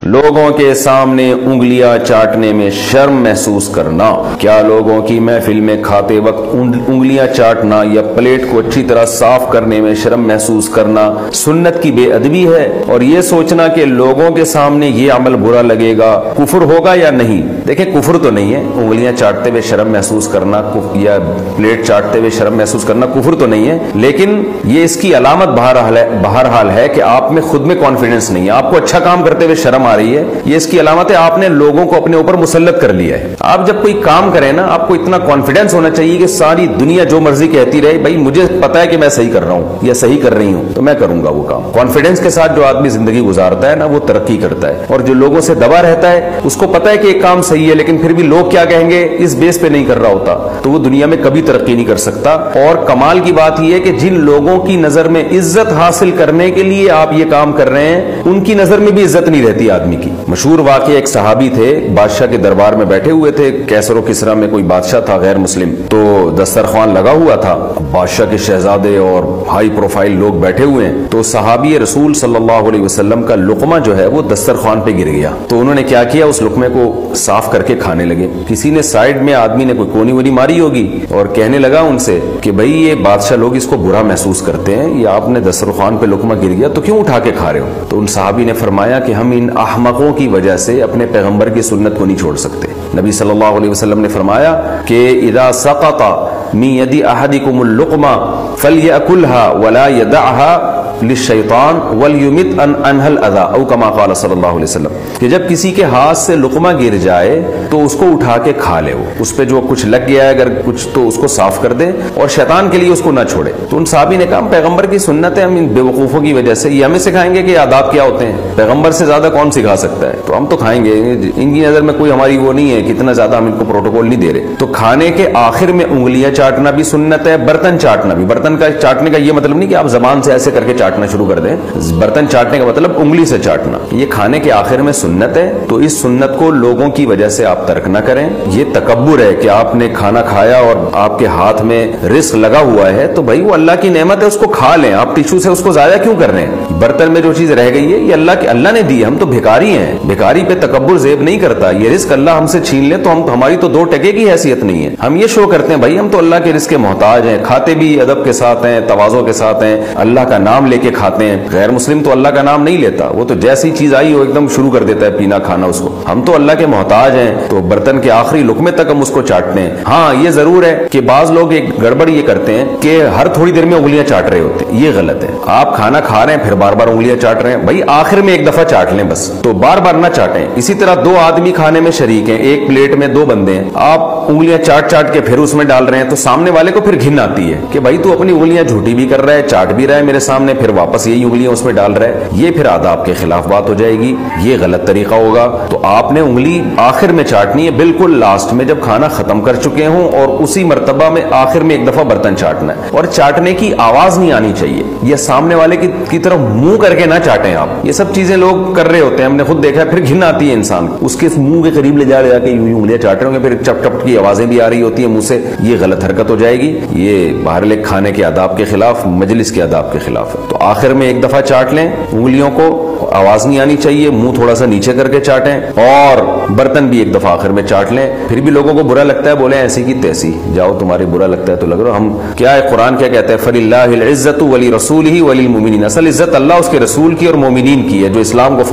लोगों के सामने उंगलियां चाटने में शर्म महसूस करना। क्या लोगों की महफिल में खाते वक्त उंगलियां चाटना या प्लेट को अच्छी तरह साफ करने में शर्म महसूस करना सुन्नत की बेअदबी है? और ये सोचना कि लोगों के सामने ये अमल बुरा लगेगा कुफर होगा या नहीं? देखें, कुफर तो नहीं है। उंगलियां चाटते हुए शर्म महसूस करना या प्लेट चाटते हुए शर्म महसूस करना कुफर तो नहीं है, लेकिन ये इसकी अलामत बहरहाल है कि आप में खुद में कॉन्फिडेंस नहीं है, आपको अच्छा काम करते हुए शर्म आ रही है। ये इसकी अलामत है आपने लोगों को अपने ऊपर मुसल्लत कर लिया है। आप जब कोई काम करें ना, आपको इतना कॉन्फिडेंस होना चाहिए कि सारी दुनिया जो मर्जी कहती रहे, भाई मुझे पता है कि मैं सही कर रहा हूं या सही कर रही हूं, तो मैं करूंगा वो काम। कॉन्फिडेंस के साथ जो आदमी जिंदगी गुजारता है ना, वो तरक्की करता है। और जो लोगों से दबा रहता है, उसको पता है कि एक काम सही है लेकिन फिर भी लोग क्या कहेंगे, इस बेस पे नहीं कर रहा होता, तो वो दुनिया में कभी तरक्की नहीं कर सकता। और कमाल की बात यह है कि जिन लोगों की नजर में इज्जत हासिल करने के लिए आप ये काम कर रहे हैं, उनकी नजर में भी इज्जत नहीं रहती आदमी की। मशहूर वाकया, एक सहाबी थे, बादशाह के दरबार में बैठे हुए थे। कैसर किसरा में कोई बादशाह था गैर मुस्लिम, तो दस्तरखान लगा हुआ था, बादशाह के शहजादे और हाई प्रोफाइल लोग बैठे हुए हैं। तो सहाबी रसूल सल्लल्लाहु अलैहि वसल्लम का लुकमा जो है वो दस्तरखान पे गिर गया। तो उन्होंने क्या किया, उस लुकमे को साफ करके खाने लगे। किसी ने साइड में आदमी ने कोई कोनी वोनी मारी होगी और कहने लगा उनसे कि भाई ये बादशाह लोग इसको बुरा महसूस करते हैं, ये आपने दस्तरखान पे लुकमा गिर गया तो क्यों उठा के खा रहे हो? तो उन सहाबी ने फरमाया कि हम इन अहमकों की वजह से अपने पैगंबर की सुन्नत को नहीं छोड़ सकते। नबी सल्लल्लाहु अलैहि वसल्लम ने फरमाया कि इदा सक़ता मिन यदि अहदिकुमुल लुक़मा फलयअकुलहा वला यदअहा लिश्शैतान वलयुमित अनहल अज़ा औ कमा क़ाल सल्लल्लाहु अलैहि वसल्लम, कि जब किसी के हाथ से लुक़मा गिर जाए तो उसको उठा के खा ले, उस पे जो कुछ लग गया है अगर कुछ तो उसको साफ कर दे और शैतान के लिए उसको ना छोड़े। तो उन साहबी ने कहा पैगंबर की सुन्नत है, हम इन बेवकूफों की वजह से ये हमें सिखाएंगे कि आदाब क्या होते हैं? पैगंबर से ज्यादा कौन सिखा सकता है? तो हम तो खाएंगे, इनकी नजर में कोई हमारी वो नहीं है, कितना ज्यादा हम इनको प्रोटोकॉल नहीं दे रहे। तो खाने के आखिर में उंगलियां चाटना भी सुन्नत है, बर्तन चाटना भी। बर्तन का चाटने का ये मतलब नहीं कि आप जबान से ऐसे करके चाटना शुरू कर दें, बर्तन चाटने का मतलब उंगली से चाटना। ये खाने के आखिर में सुन्नत है, तो इस सुन्नत को लोगों की वजह से आप तर्क ना करें। ये तकब्बुर है कि आपने खाना खाया और आपके हाथ में रिस्क लगा हुआ है, तो भाई वो अल्लाह की नेमत है, उसको खा लें। आप टिश्यू से उसको जाया क्यों कर रहे हैं? बर्तन में जो चीज रह गई है ये अल्लाह ने दी, हम तो भिखारी हैं। भिखारी पे तकब्बुर जेब नहीं करता। ये रिस्क अल्लाह हमसे छीन ले तो हमारी तो 2 टके की हैसियत नहीं है। हम ये शो करते हैं भाई हम तो अल्लाह के रिस्क के मोहताज हैं, खाते भी अदब के साथ हैं, तवाज़ो के साथ हैं, अल्लाह का नाम लेके खाते हैं। गैर मुस्लिम तो अल्लाह का नाम नहीं लेता, वो तो जैसी चीज आई हो एकदम शुरू कर देता है पीना खाना उसको। हम तो अल्लाह के मोहताज हैं, तो बर्तन के आखिरी लुकमे तक हम उसको चाटते हैं। हाँ, ये जरूर है कि बाज लोग एक गड़बड़ ये करते हैं कि हर थोड़ी देर में उंगलियां चाट रहे होते हैं। ये गलत है। आप खाना खा रहे हैं फिर बार बार उंगलियां चाट रहे हैं, भाई आखिर में एक दफा चाट लें बस, तो बार बार ना चाटें। इसी तरह 2 आदमी खाने में शरीक हैं, एक प्लेट में 2 बंदे हैं, आप उंगलियां चाट चाट के फिर उसमें डाल रहे हैं, तो सामने वाले को फिर घिन आती है कि भाई तू अपनी उंगलियां झूठी भी कर रहा है, चाट भी रहा है मेरे सामने, फिर वापस यही उंगलियां उसमें डाल रहा है। ये फिर आदाब के खिलाफ बात हो जाएगी, ये गलत तरीका होगा। तो आपने उंगली आखिर में चाटनी है, बिल्कुल लास्ट में जब खाना खत्म कर चुके हों, और उसी मर्तबा में आखिर में एक दफा बर्तन चाटना है। और चाटने की आवाज नहीं आनी चाहिए, ये सामने वाले की तरफ मुंह करके ना चाटें आप। ये सब चीजें लोग कर रहे होते हैं, हमने खुद देखा है, फिर घिन आती है इंसान को, उसके मुंह के करीब ले जाके यूं उंगलियां चाट रहे होंगे, फिर चप चप की आवाजें भी आ रही होती है मुंह से। ये गलत हरकत हो जाएगी, ये बाहर खाने के आदाब के खिलाफ, मजलिस के आदाब के खिलाफ है। तो आखिर में एक दफा चाट लें उंगलियों को, आवाज नहीं आनी चाहिए, मुंह थोड़ा सा नीचे करके चाटें, और बर्तन भी एक दफा आखिर में चाट लें। फिर भी लोगों को बुरा लगता है, बोले ऐसी की तैसी, जाओ तुम्हारे बुरा लगता है तो लग रहा। हम क्या है, कुरान क्या कहता है, फलिल्लाहिल इज्जतु वली रसूलिही वलिल मुमिनीन। असल इज्जत अल्लाह उसके रसूल की और मोमिनीन की है, जो इस्लाम को